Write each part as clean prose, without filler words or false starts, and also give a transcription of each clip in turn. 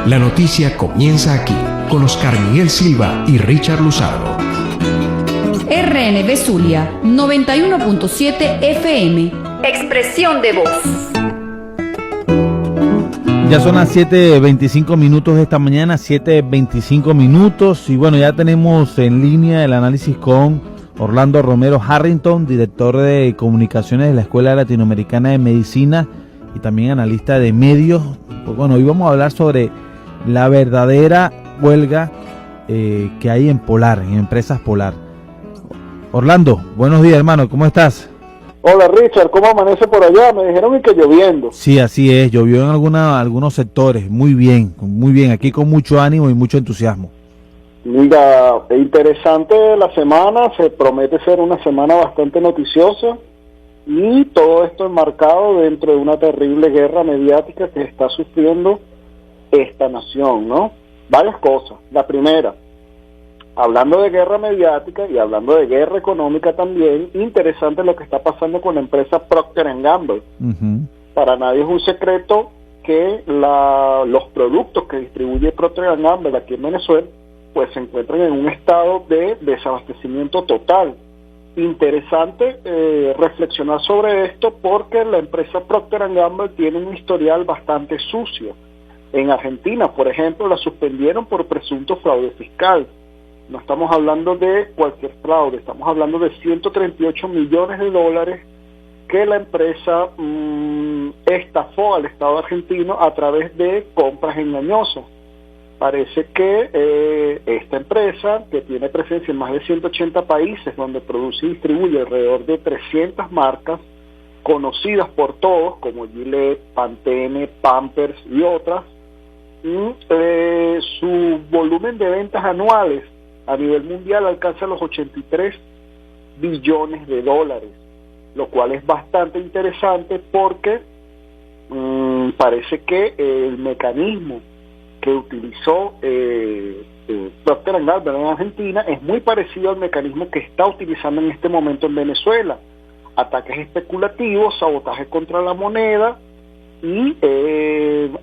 La noticia comienza aquí, con Oscar Miguel Silva y Richard Luzardo. RNB Zulia, 91.7 FM. Expresión de voz. Ya son las 7:25 minutos de esta mañana, 7:25 minutos. Y bueno, ya tenemos en línea el análisis con Orlando Romero Harrington, director de comunicaciones de la Escuela Latinoamericana de Medicina y también analista de medios. Pues bueno, hoy vamos a hablar sobre la verdadera huelga que hay en Polar, en Empresas Polar. Orlando, buenos días, hermano, ¿cómo estás? Hola Richard, ¿cómo amanece por allá? Me dijeron que lloviendo. Sí, así es, llovió en algunos sectores, muy bien, aquí con mucho ánimo y mucho entusiasmo. Mira, es interesante la semana, se promete ser una semana bastante noticiosa y todo esto enmarcado dentro de una terrible guerra mediática que está sufriendo esta nación, ¿no? Varias cosas. La primera, hablando de guerra mediática y hablando de guerra económica también, interesante lo que está pasando con la empresa Procter & Gamble. Uh-huh. Para nadie es un secreto que los productos que distribuye Procter & Gamble aquí en Venezuela pues se encuentran en un estado de desabastecimiento total. Interesante reflexionar sobre esto porque la empresa Procter & Gamble tiene un historial bastante sucio. En Argentina, por ejemplo, la suspendieron por presunto fraude fiscal. No estamos hablando de cualquier fraude, estamos hablando de 138 millones de dólares que la empresa estafó al Estado argentino a través de compras engañosas. Parece que esta empresa, que tiene presencia en más de 180 países, donde produce y distribuye alrededor de 300 marcas conocidas por todos, como Gillette, Pantene, Pampers y otras, su volumen de ventas anuales a nivel mundial alcanza los 83 billones de dólares, lo cual es bastante interesante porque parece que el mecanismo que utilizó Procter & Gamble en Argentina es muy parecido al mecanismo que está utilizando en este momento en Venezuela. Ataques especulativos, sabotaje contra la moneda y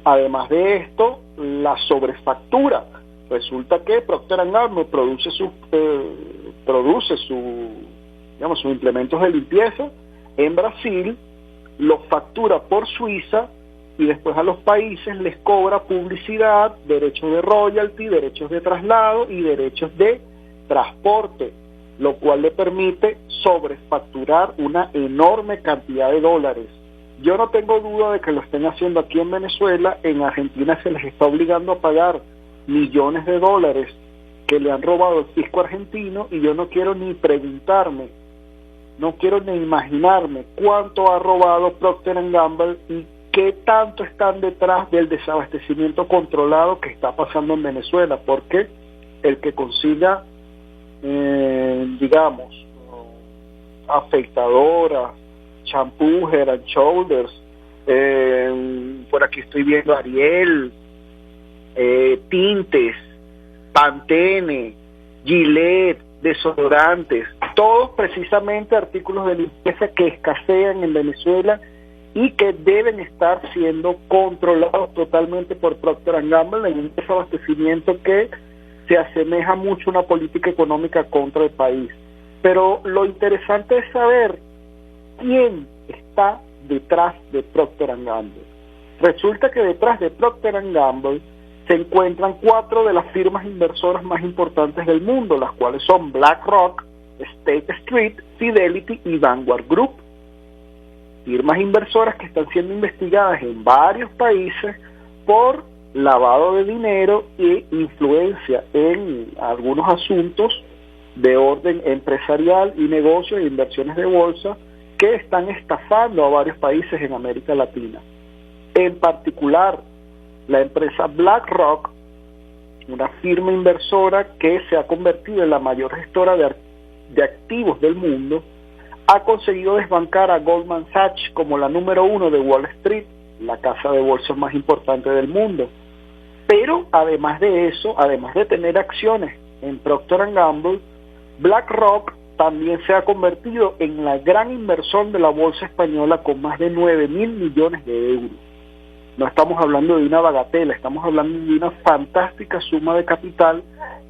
además de esto, la sobrefactura. Resulta que Procter & Gamble produce sus implementos de limpieza en Brasil, los factura por Suiza y después a los países les cobra publicidad, derechos de royalty, derechos de traslado y derechos de transporte, lo cual le permite sobrefacturar una enorme cantidad de dólares. Yo no tengo duda de que lo estén haciendo aquí en Venezuela. En Argentina se les está obligando a pagar millones de dólares que le han robado al fisco argentino y yo no quiero ni preguntarme, no quiero ni imaginarme cuánto ha robado Procter & Gamble y qué tanto están detrás del desabastecimiento controlado que está pasando en Venezuela, porque el que consiga, afeitadoras, champú, Head and Shoulders, por aquí estoy viendo Ariel, tintes, Pantene, Gillette, desodorantes, todos precisamente artículos de limpieza que escasean en Venezuela y que deben estar siendo controlados totalmente por Procter & Gamble en un desabastecimiento que se asemeja mucho a una política económica contra el país. Pero lo interesante es saber quién está detrás de Procter & Gamble. Resulta que detrás de Procter & Gamble se encuentran 4 de las firmas inversoras más importantes del mundo, las cuales son BlackRock, State Street, Fidelity y Vanguard Group. Firmas inversoras que están siendo investigadas en varios países por lavado de dinero e influencia en algunos asuntos de orden empresarial y negocios e inversiones de bolsa que están estafando a varios países en América Latina. En particular, la empresa BlackRock, una firma inversora que se ha convertido en la mayor gestora de activos del mundo, ha conseguido desbancar a Goldman Sachs como la número 1 de Wall Street, la casa de bolsa más importante del mundo. Pero además de eso, además de tener acciones en Procter & Gamble, BlackRock también se ha convertido en la gran inversor de la bolsa española con más de 9.000 millones de euros. No estamos hablando de una bagatela, estamos hablando de una fantástica suma de capital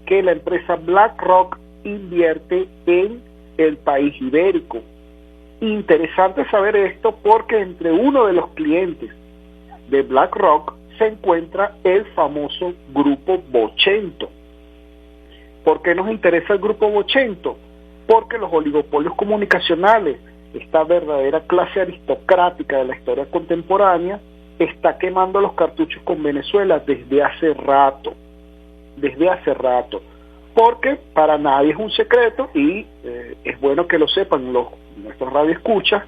que la empresa BlackRock invierte en el país ibérico. Interesante saber esto porque entre uno de los clientes de BlackRock se encuentra el famoso Grupo Vocento. ¿Por qué nos interesa el Grupo Vocento? Porque los oligopolios comunicacionales, esta verdadera clase aristocrática de la historia contemporánea, está quemando los cartuchos con Venezuela desde hace rato, porque para nadie es un secreto y es bueno que lo sepan nuestros radioescuchas,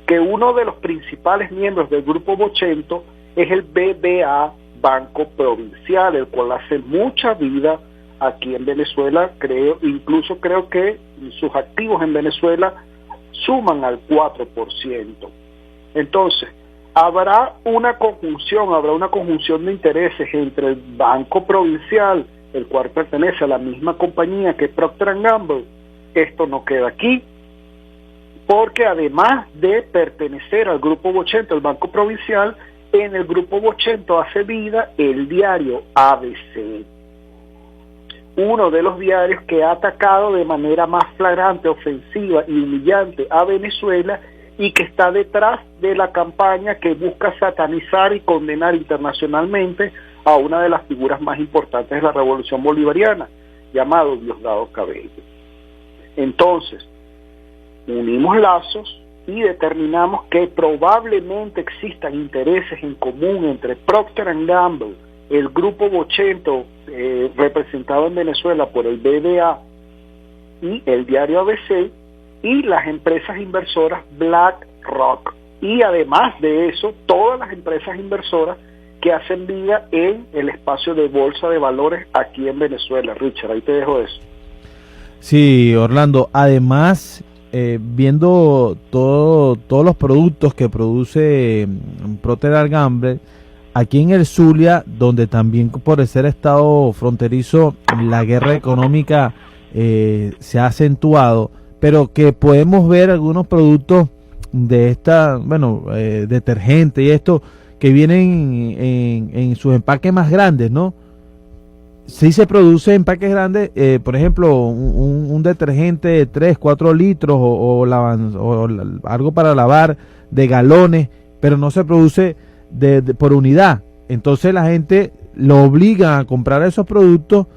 que uno de los principales miembros del Grupo Vocento es el BBA Banco Provincial, el cual hace mucha vida aquí en Venezuela, creo que sus activos en Venezuela suman al 4%. Entonces, habrá una conjunción de intereses entre el Banco Provincial, el cual pertenece a la misma compañía que Procter & Gamble. Esto no queda aquí, porque además de pertenecer al Grupo Vocento, el Banco Provincial, en el Grupo Vocento hace vida el diario ABC, uno de los diarios que ha atacado de manera más flagrante, ofensiva y humillante a Venezuela y que está detrás de la campaña que busca satanizar y condenar internacionalmente a una de las figuras más importantes de la Revolución Bolivariana, llamado Diosdado Cabello. Entonces, unimos lazos y determinamos que probablemente existan intereses en común entre Procter & Gamble, el Grupo Vocento, representado en Venezuela por el BBA y el diario ABC, y las empresas inversoras BlackRock. Y además de eso, todas las empresas inversoras que hacen vida en el espacio de bolsa de valores aquí en Venezuela. Richard, ahí te dejo eso. Sí, Orlando, además, viendo todos los productos que produce Procter & Gamble, aquí en el Zulia, donde también por ser estado fronterizo, la guerra económica se ha acentuado, pero que podemos ver algunos productos de esta, detergente y esto, que vienen en sus empaques más grandes, ¿no? Sí se produce empaques grandes, por ejemplo, un detergente de 3, 4 litros o algo para lavar de galones, pero no se produce por unidad. Entonces la gente lo obliga a comprar esos productos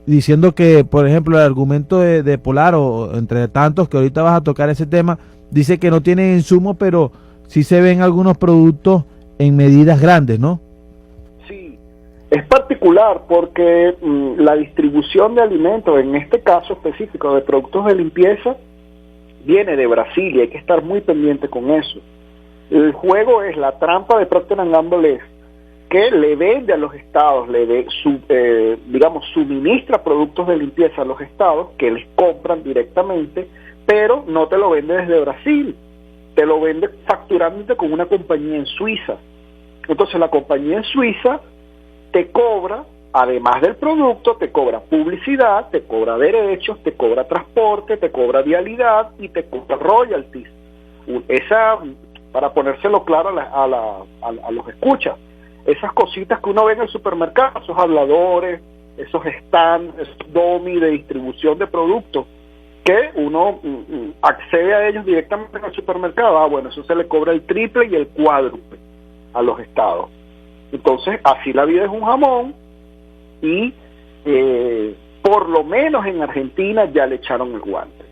diciendo que, por ejemplo, el argumento de Polar, o entre tantos que ahorita vas a tocar ese tema, dice que no tiene insumo, pero sí se ven algunos productos en medidas grandes, ¿no? Sí, es particular porque la distribución de alimentos, en este caso específico de productos de limpieza, viene de Brasil y hay que estar muy pendiente con eso. El juego es, la trampa de Procter & Gamble es que le vende a los estados, suministra productos de limpieza a los estados que les compran directamente, pero no te lo vende desde Brasil, te lo vende facturándote con una compañía en Suiza. Entonces la compañía en Suiza te cobra, además del producto, te cobra publicidad, te cobra derechos, te cobra transporte, te cobra vialidad y te cobra royalties. Esa, para ponérselo claro a los escuchas, esas cositas que uno ve en el supermercado, esos habladores, esos stands, esos dummy de distribución de productos, que uno accede a ellos directamente en el supermercado. Bueno, eso se le cobra el triple y el cuádruple a los estados. Entonces, así la vida es un jamón y por lo menos en Argentina ya le echaron el guante.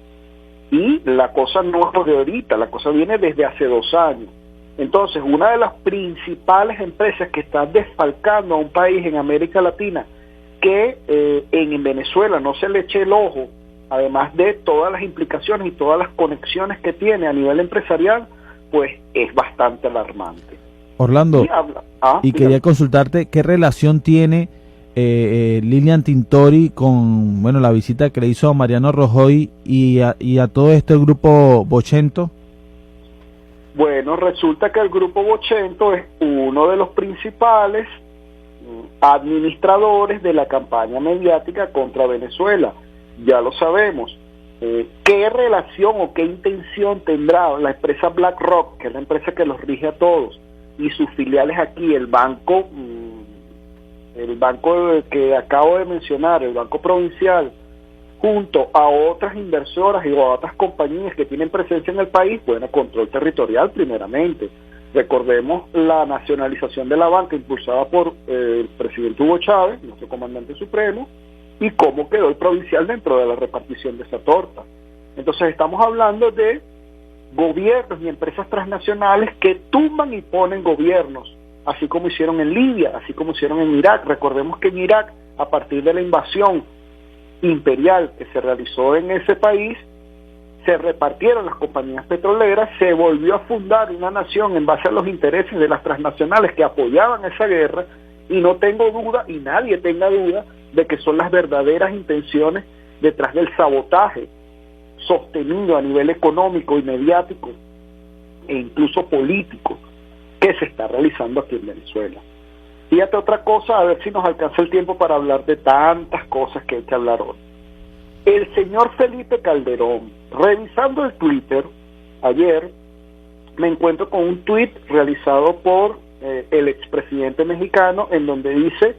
Y la cosa no es de ahorita, la cosa viene desde hace 2 años. Entonces, una de las principales empresas que está desfalcando a un país en América Latina que en Venezuela no se le eche el ojo, además de todas las implicaciones y todas las conexiones que tiene a nivel empresarial, pues es bastante alarmante. Orlando, y quería consultarte qué relación tiene Lilian Tintori con la visita que le hizo a Mariano Rajoy y a todo este grupo Vocento. Bueno, resulta que el Grupo Vocento es uno de los principales administradores de la campaña mediática contra Venezuela. Ya lo sabemos. ¿Qué relación o qué intención tendrá la empresa BlackRock, que es la empresa que los rige a todos, y sus filiales aquí, el banco que acabo de mencionar, el Banco Provincial, junto a otras inversoras y a otras compañías que tienen presencia en el país, bueno, control territorial primeramente. Recordemos la nacionalización de la banca impulsada por el presidente Hugo Chávez, nuestro comandante supremo, y cómo quedó el provincial dentro de la repartición de esa torta. Entonces estamos hablando de gobiernos y empresas transnacionales que tumban y ponen gobiernos, así como hicieron en Libia, así como hicieron en Irak. Recordemos que en Irak, a partir de la invasión imperial que se realizó en ese país, se repartieron las compañías petroleras, se volvió a fundar una nación en base a los intereses de las transnacionales que apoyaban esa guerra, y no tengo duda, y nadie tenga duda, de que son las verdaderas intenciones detrás del sabotaje sostenido a nivel económico y mediático e incluso político que se está realizando aquí en Venezuela. Fíjate otra cosa, a ver si nos alcanza el tiempo para hablar de tantas cosas que hay que hablar hoy. El señor Felipe Calderón, revisando el Twitter, ayer me encuentro con un tuit realizado por el expresidente mexicano, en donde dice: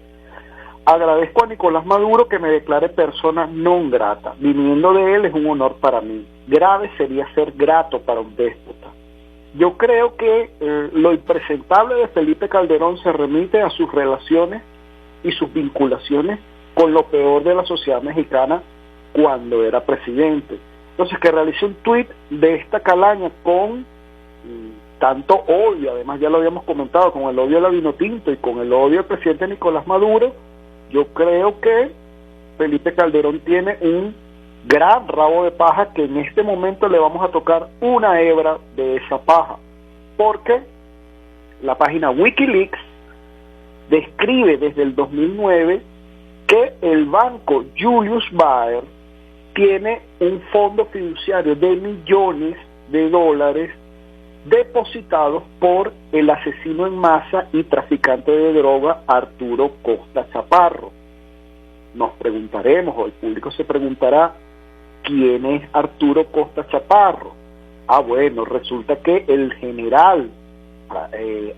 agradezco a Nicolás Maduro que me declare persona non grata. Viniendo de él es un honor para mí. Grave sería ser grato para un déspota. Yo creo que lo impresentable de Felipe Calderón se remite a sus relaciones y sus vinculaciones con lo peor de la sociedad mexicana cuando era presidente. Entonces, que realice un tuit de esta calaña con tanto odio, además ya lo habíamos comentado, con el odio de la Vinotinto y con el odio del presidente Nicolás Maduro, yo creo que Felipe Calderón tiene un gran rabo de paja, que en este momento le vamos a tocar una hebra de esa paja, porque la página Wikileaks describe desde el 2009 que el banco Julius Baer tiene un fondo fiduciario de millones de dólares depositados por el asesino en masa y traficante de droga Arturo Costa Chaparro. Nos preguntaremos, o el público se preguntará, ¿quién es Arturo Costa Chaparro? Bueno, resulta que el general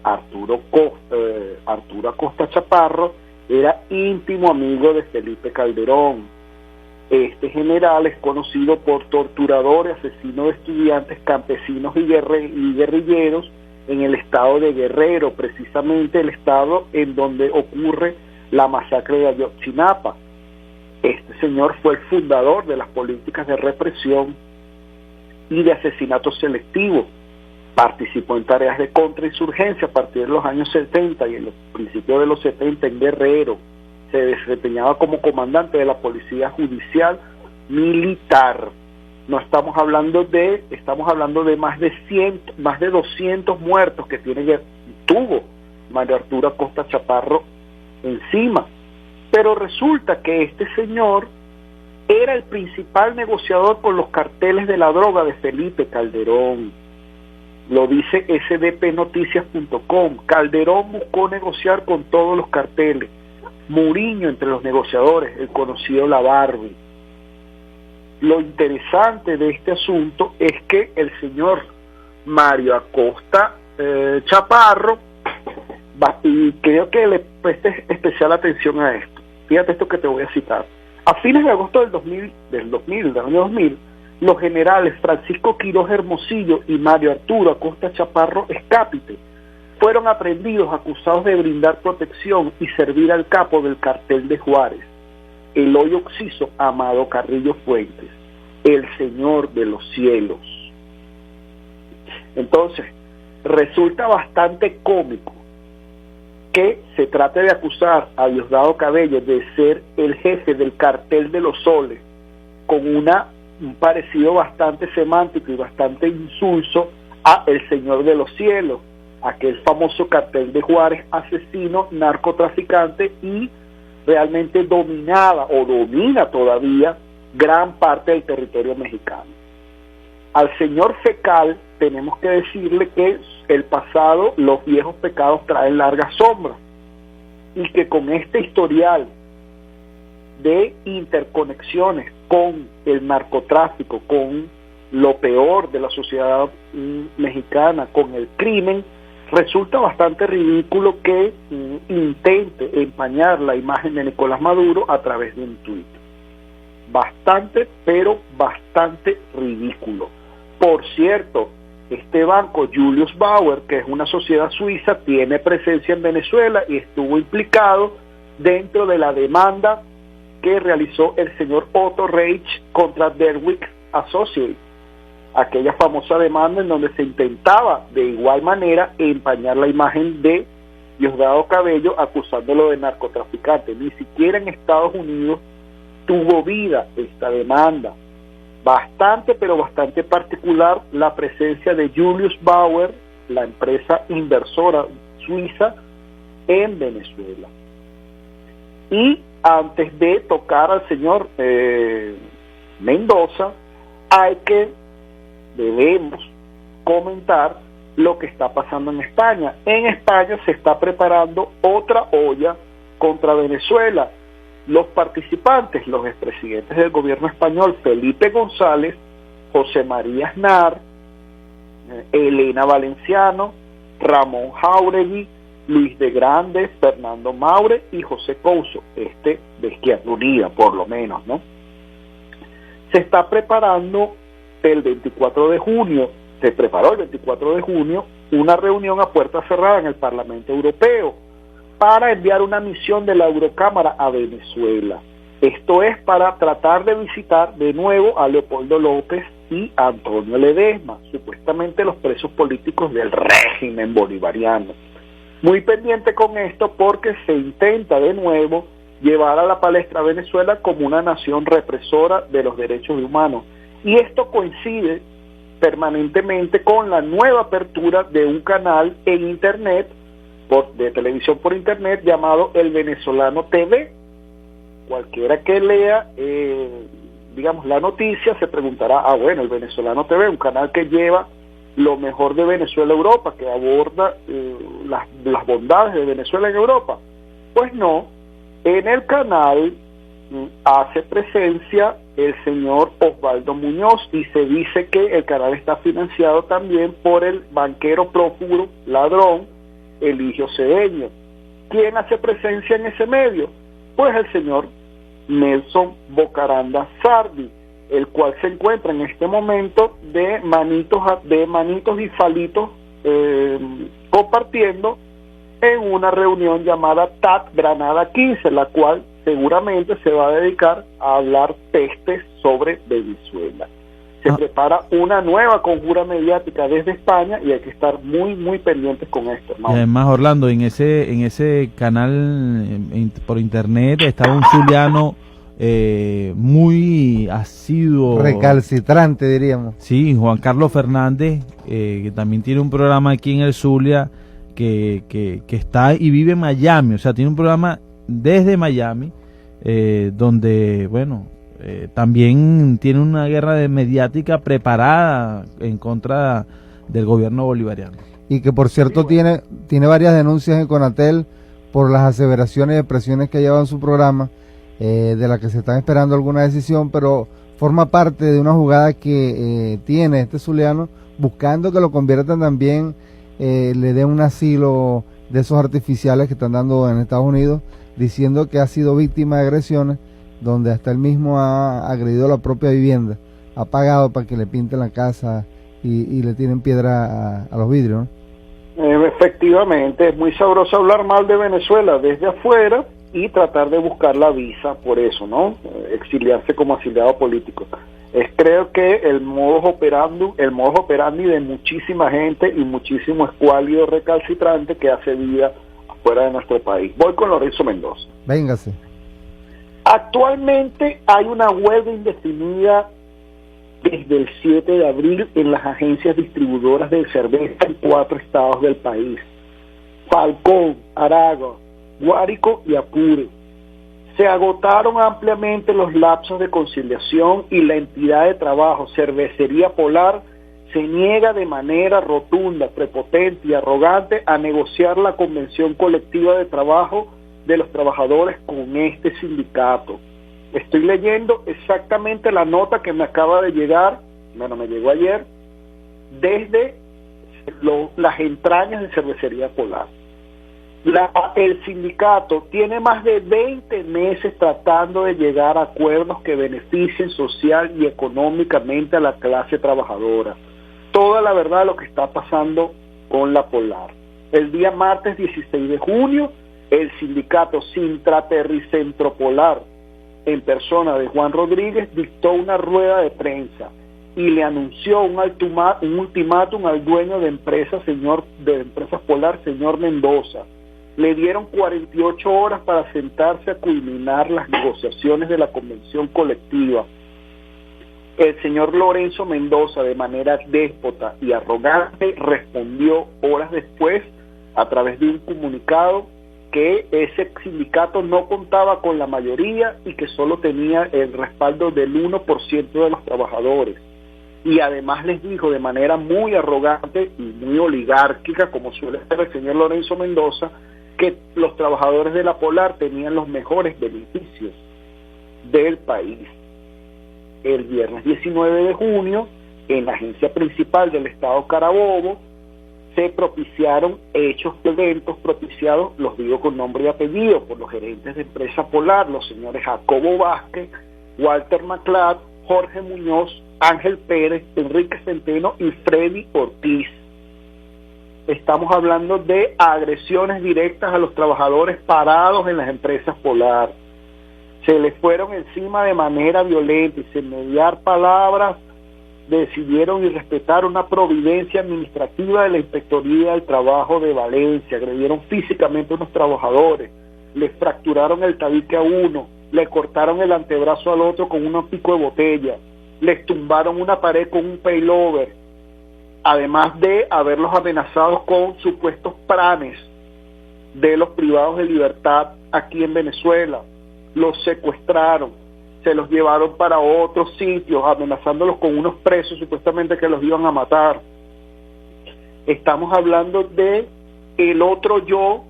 Arturo Costa Chaparro era íntimo amigo de Felipe Calderón. Este general es conocido por torturador y asesino de estudiantes, campesinos y guerrilleros en el estado de Guerrero, precisamente el estado en donde ocurre la masacre de Ayotzinapa. Este señor fue el fundador de las políticas de represión y de asesinato selectivo. Participó en tareas de contrainsurgencia a partir de los años 70 y en los principios de los 70 en Guerrero. Se desempeñaba como comandante de la Policía Judicial Militar. No estamos hablando de más de 200 muertos que tuvo Mario Arturo Costa Chaparro encima. Pero resulta que este señor era el principal negociador con los carteles de la droga de Felipe Calderón. Lo dice sdpnoticias.com. Calderón buscó negociar con todos los carteles. Muriño entre los negociadores, el conocido La Barbie. Lo interesante de este asunto es que el señor Mario Acosta Chaparro, y creo que le preste especial atención a esto. Fíjate esto que te voy a citar. A fines de agosto del año 2000, los generales Francisco Quiroz Hermosillo y Mario Arturo Acosta Chaparro Escápite fueron aprehendidos acusados de brindar protección y servir al capo del cartel de Juárez, el hoy occiso Amado Carrillo Fuentes, el señor de los cielos. Entonces, resulta bastante cómico que se trate de acusar a Diosdado Cabello de ser el jefe del cartel de los soles, con un parecido bastante semántico y bastante insulso a el señor de los cielos, aquel famoso cartel de Juárez, asesino, narcotraficante, y realmente dominaba o domina todavía gran parte del territorio mexicano. Al señor Fecal tenemos que decirle que el pasado, los viejos pecados traen largas sombras, y que con este historial de interconexiones con el narcotráfico, con lo peor de la sociedad mexicana, con el crimen, Resulta bastante ridículo que intente empañar la imagen de Nicolás Maduro a través de un tuit. Bastante, pero bastante ridículo. Por cierto, este banco Julius Bauer, que es una sociedad suiza, tiene presencia en Venezuela y estuvo implicado dentro de la demanda que realizó el señor Otto Reich contra Derwick Associates, aquella famosa demanda en donde se intentaba de igual manera empañar la imagen de Diosdado Cabello acusándolo de narcotraficante. Ni siquiera en Estados Unidos tuvo vida esta demanda. Bastante, pero bastante particular la presencia de Julius Bauer, la empresa inversora suiza, en Venezuela. Y antes de tocar al señor Mendoza, debemos comentar lo que está pasando en España. En España se está preparando otra olla contra Venezuela. Los participantes, los expresidentes del gobierno español, Felipe González, José María Aznar, Elena Valenciano, Ramón Jáuregui, Luis de Grandes, Fernando Maure y José Couso, de Izquierda Unida, por lo menos, ¿no? Se está preparando el 24 de junio, se preparó el 24 de junio, una reunión a puerta cerrada en el Parlamento Europeo para enviar una misión de la Eurocámara a Venezuela. Esto es para tratar de visitar de nuevo a Leopoldo López y a Antonio Ledesma, supuestamente los presos políticos del régimen bolivariano. Muy pendiente con esto porque se intenta de nuevo llevar a la palestra a Venezuela como una nación represora de los derechos humanos. Y esto coincide permanentemente con la nueva apertura de un canal en internet, de televisión por internet, llamado El Venezolano TV. Cualquiera que lea, la noticia se preguntará, bueno, El Venezolano TV, un canal que lleva lo mejor de Venezuela a Europa, que aborda las bondades de Venezuela en Europa. Pues no, en el canal hace presencia el señor Osvaldo Muñoz y se dice que el canal está financiado también por el banquero prófugo, ladrón, Eligio Cedeño. ¿Quién hace presencia en ese medio? Pues el señor Nelson Bocaranda Sardi, el cual se encuentra en este momento de manitos y falitos compartiendo en una reunión llamada TAT Granada 15, la cual seguramente se va a dedicar a hablar pestes sobre Venezuela. Se prepara una nueva conjura mediática desde España y hay que estar muy, muy pendientes con esto, hermano. Y además, Orlando, en ese canal por internet estaba un zuliano muy asiduo, recalcitrante, diríamos. Sí, Juan Carlos Fernández, que también tiene un programa aquí en el Zulia, que está y vive en Miami, o sea, tiene un programa desde Miami, donde, bueno, también tiene una guerra mediática preparada en contra del gobierno bolivariano. Y que, por cierto, tiene varias denuncias en Conatel por las aseveraciones y expresiones que lleva en su programa, de la que se están esperando alguna decisión, pero forma parte de una jugada que tiene este zuliano, buscando que lo conviertan también, le den un asilo de esos artificiales que están dando en Estados Unidos, diciendo que ha sido víctima de agresiones, donde hasta él mismo ha agredido la propia vivienda, ha pagado para que le pinten la casa y le tienen piedra a los vidrios, ¿no? Efectivamente, es muy sabroso hablar mal de Venezuela desde afuera y tratar de buscar la visa por eso, ¿no? Exiliarse como exiliado político. Creo que el modus operandi de muchísima gente y muchísimo escuálido recalcitrante que hace vida afuera de nuestro país. Voy con Lorenzo Mendoza. Véngase. Actualmente hay una huelga indefinida desde el 7 de abril en las agencias distribuidoras de cerveza en 4 estados del país: Falcón, Aragua, Guárico y Apure. Se agotaron ampliamente los lapsos de conciliación y la entidad de trabajo, Cervecería Polar, se niega de manera rotunda, prepotente y arrogante a negociar la convención colectiva de trabajo de los trabajadores con este sindicato. Estoy leyendo exactamente la nota que me acaba de llegar, me llegó ayer, desde las entrañas de Cervecería Polar. El sindicato tiene más de 20 meses tratando de llegar a acuerdos que beneficien social y económicamente a la clase trabajadora. Toda la verdad de lo que está pasando con la Polar. El día martes 16 de junio, el sindicato Sintraterricentro-Polar, en persona de Juan Rodríguez, dictó una rueda de prensa y le anunció un ultimátum al dueño de Empresas Polar, señor Mendoza. Le dieron 48 horas para sentarse a culminar las negociaciones de la convención colectiva. El señor Lorenzo Mendoza, de manera déspota y arrogante, respondió horas después, a través de un comunicado, que ese sindicato no contaba con la mayoría y que solo tenía el respaldo del 1% de los trabajadores. Y además les dijo de manera muy arrogante y muy oligárquica, como suele ser el señor Lorenzo Mendoza, que los trabajadores de la Polar tenían los mejores beneficios del país. El viernes 19 de junio, en la agencia principal del Estado Carabobo, se propiciaron eventos propiciados, los digo con nombre y apellido, por los gerentes de Empresa Polar, los señores Jacobo Vázquez, Walter Maclad, Jorge Muñoz, Ángel Pérez, Enrique Centeno y Freddy Ortiz. Estamos hablando de agresiones directas a los trabajadores parados en las empresas Polar. Se les fueron encima de manera violenta y sin mediar palabras decidieron irrespetar una providencia administrativa de la Inspectoría del Trabajo de Valencia. Agredieron físicamente a unos trabajadores, les fracturaron el tabique a uno, le cortaron el antebrazo al otro con un pico de botella, les tumbaron una pared con un paylover, además de haberlos amenazados con supuestos planes de los privados de libertad aquí en Venezuela. Los secuestraron, se los llevaron para otros sitios, amenazándolos con unos presos supuestamente que los iban a matar. Estamos hablando de el otro yo,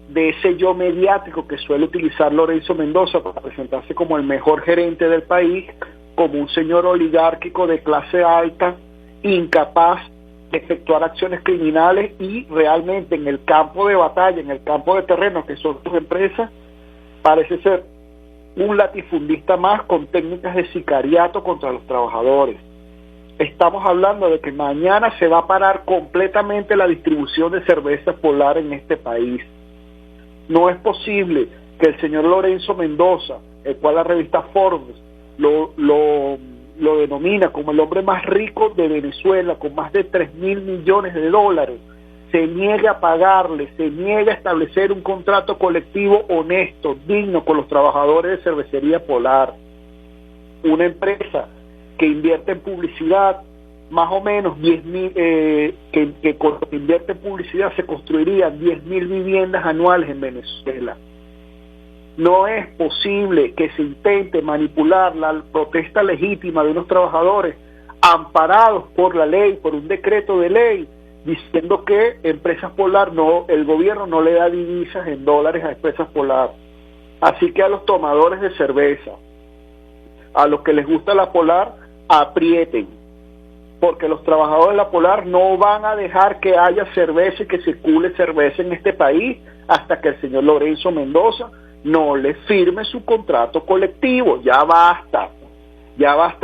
de ese yo mediático que suele utilizar Lorenzo Mendoza para presentarse como el mejor gerente del país, como un señor oligárquico de clase alta, incapaz de efectuar acciones criminales y realmente en el campo de batalla, en el campo de terreno que son sus empresas, parece ser un latifundista más con técnicas de sicariato contra los trabajadores. Estamos hablando de que mañana se va a parar completamente la distribución de cerveza Polar en este país. No es posible que el señor Lorenzo Mendoza, el cual la revista Forbes lo denomina como el hombre más rico de Venezuela, con más de 3.000 millones de dólares, se niegue a pagarle, se niegue a establecer un contrato colectivo honesto, digno con los trabajadores de Cervecería Polar. Una empresa que invierte en publicidad, más o menos 10.000, que con lo que invierte en publicidad se construirían 10.000 viviendas anuales en Venezuela. No es posible que se intente manipular la protesta legítima de unos trabajadores amparados por la ley, por un decreto de ley, diciendo que Empresas Polar el gobierno no le da divisas en dólares a Empresas Polar. Así que a los tomadores de cerveza, a los que les gusta la Polar, aprieten, porque los trabajadores de la Polar no van a dejar que haya cerveza y que circule cerveza en este país hasta que el señor Lorenzo Mendoza no le firme su contrato colectivo. Ya basta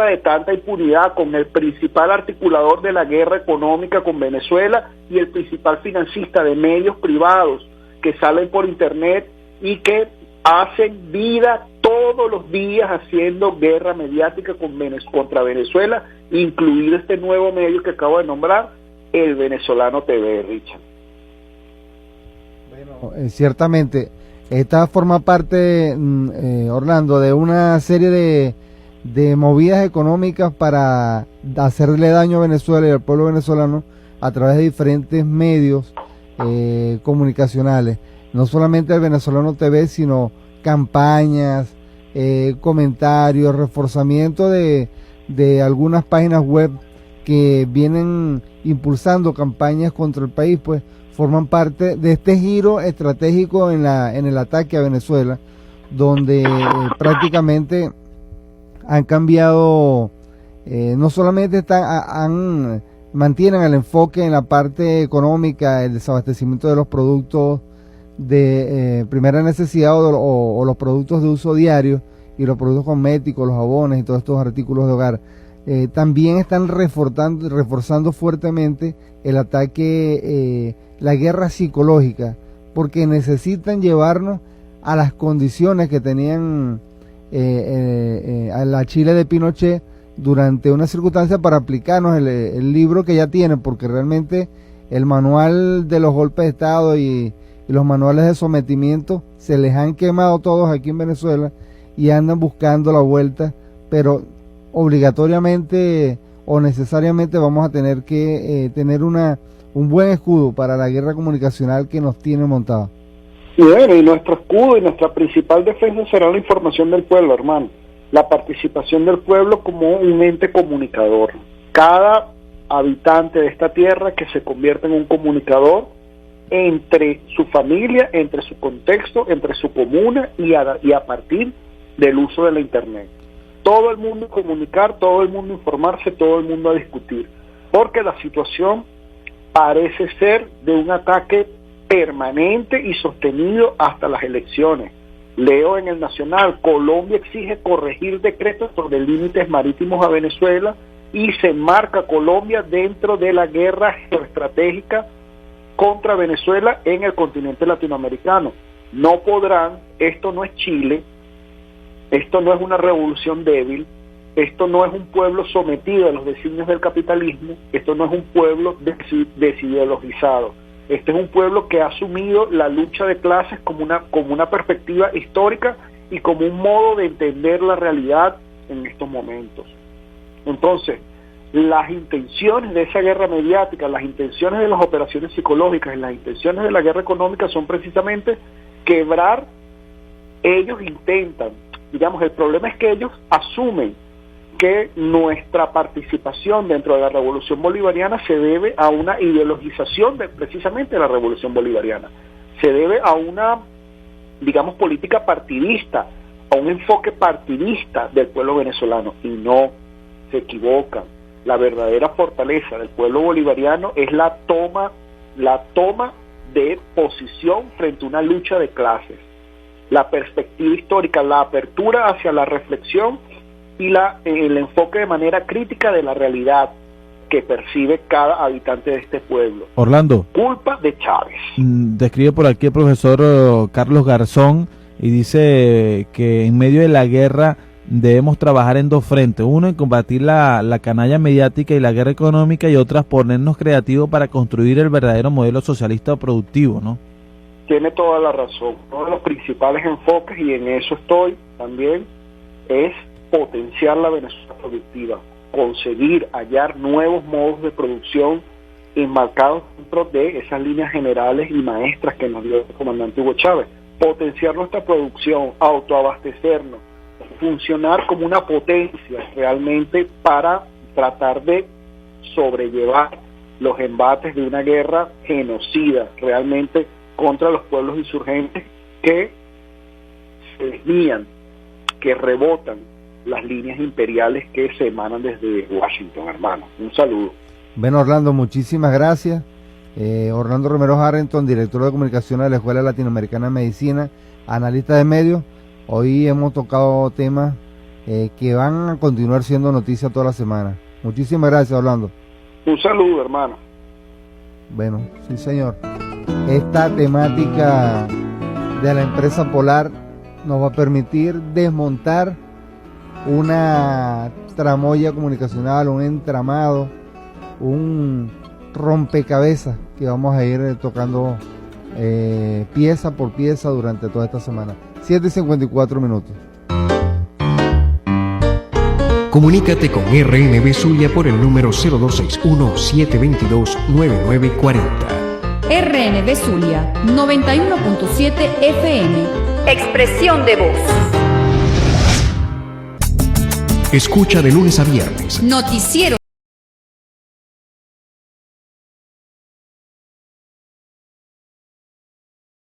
de tanta impunidad con el principal articulador de la guerra económica con Venezuela y el principal financista de medios privados que salen por internet y que hacen vida todos los días haciendo guerra mediática contra Venezuela, incluido este nuevo medio que acabo de nombrar, el Venezolano TV, Richard. Bueno, ciertamente, esta forma parte, Orlando, de una serie de movidas económicas para hacerle daño a Venezuela y al pueblo venezolano a través de diferentes medios comunicacionales, no solamente el Venezolano TV, sino campañas, comentarios, reforzamiento de algunas páginas web que vienen impulsando campañas contra el país, pues forman parte de este giro estratégico en el ataque a Venezuela, donde prácticamente han cambiado, no solamente han mantienen el enfoque en la parte económica, el desabastecimiento de los productos de primera necesidad o los productos de uso diario y los productos cosméticos, los jabones y todos estos artículos de hogar. También están reforzando fuertemente el ataque, la guerra psicológica, porque necesitan llevarnos a las condiciones que tenían a la Chile de Pinochet durante una circunstancia para aplicarnos el libro que ya tienen, porque realmente el manual de los golpes de Estado y los manuales de sometimiento se les han quemado todos aquí en Venezuela y andan buscando la vuelta, pero obligatoriamente o necesariamente vamos a tener que tener un buen escudo para la guerra comunicacional que nos tiene montada. Y bueno, y nuestro escudo y nuestra principal defensa será la información del pueblo, hermano. La participación del pueblo como un ente comunicador. Cada habitante de esta tierra que se convierta en un comunicador entre su familia, entre su contexto, entre su comuna y a partir del uso de la internet. Todo el mundo comunicar, todo el mundo informarse, todo el mundo a discutir. Porque la situación parece ser de un ataque permanente y sostenido hasta las elecciones. Leo en el Nacional, Colombia exige corregir decretos sobre límites marítimos a Venezuela y se enmarca Colombia dentro de la guerra geoestratégica contra Venezuela en el continente latinoamericano. No podrán, esto no es Chile, esto no es una revolución débil, esto no es un pueblo sometido a los designios del capitalismo, esto no es un pueblo desideologizado. Este es un pueblo que ha asumido la lucha de clases como una perspectiva histórica y como un modo de entender la realidad en estos momentos. Entonces, las intenciones de esa guerra mediática, las intenciones de las operaciones psicológicas y las intenciones de la guerra económica son precisamente quebrar. Ellos intentan, digamos, el problema es que ellos asumen que nuestra participación dentro de la revolución bolivariana se debe a una ideologización de precisamente la revolución bolivariana, se debe a una, digamos, política partidista, a un enfoque partidista del pueblo venezolano, y no, se equivocan. La verdadera fortaleza del pueblo bolivariano es la toma de posición frente a una lucha de clases, la perspectiva histórica, la apertura hacia la reflexión y el enfoque de manera crítica de la realidad que percibe cada habitante de este pueblo. Orlando. Culpa de Chávez. Describe por aquí el profesor Carlos Garzón y dice que en medio de la guerra debemos trabajar en dos frentes. Uno, en combatir la canalla mediática y la guerra económica, y otras, ponernos creativos para construir el verdadero modelo socialista productivo, ¿no? Tiene toda la razón. Uno de los principales enfoques, y en eso estoy también, es potenciar la Venezuela productiva, conseguir hallar nuevos modos de producción enmarcados dentro de esas líneas generales y maestras que nos dio el comandante Hugo Chávez, potenciar nuestra producción, autoabastecernos, funcionar como una potencia realmente para tratar de sobrellevar los embates de una guerra genocida realmente contra los pueblos insurgentes que se desvían, que rebotan las líneas imperiales que se emanan desde Washington, hermano. Un saludo. Bueno, Orlando, muchísimas gracias. Orlando Romero Harrington, director de comunicación de la Escuela Latinoamericana de Medicina, analista de medios. Hoy hemos tocado temas que van a continuar siendo noticia toda la semana. Muchísimas gracias, Orlando. Un saludo, hermano. Bueno, sí, señor. Esta temática de la empresa Polar nos va a permitir desmontar una tramoya comunicacional, un entramado, un rompecabezas que vamos a ir tocando pieza por pieza durante toda esta semana. 7:54 minutos. Comunícate con RNB Zulia por el número 0261-722-9940. RNB Zulia 91.7 FM. Expresión de voz. Escucha de lunes a viernes Noticiero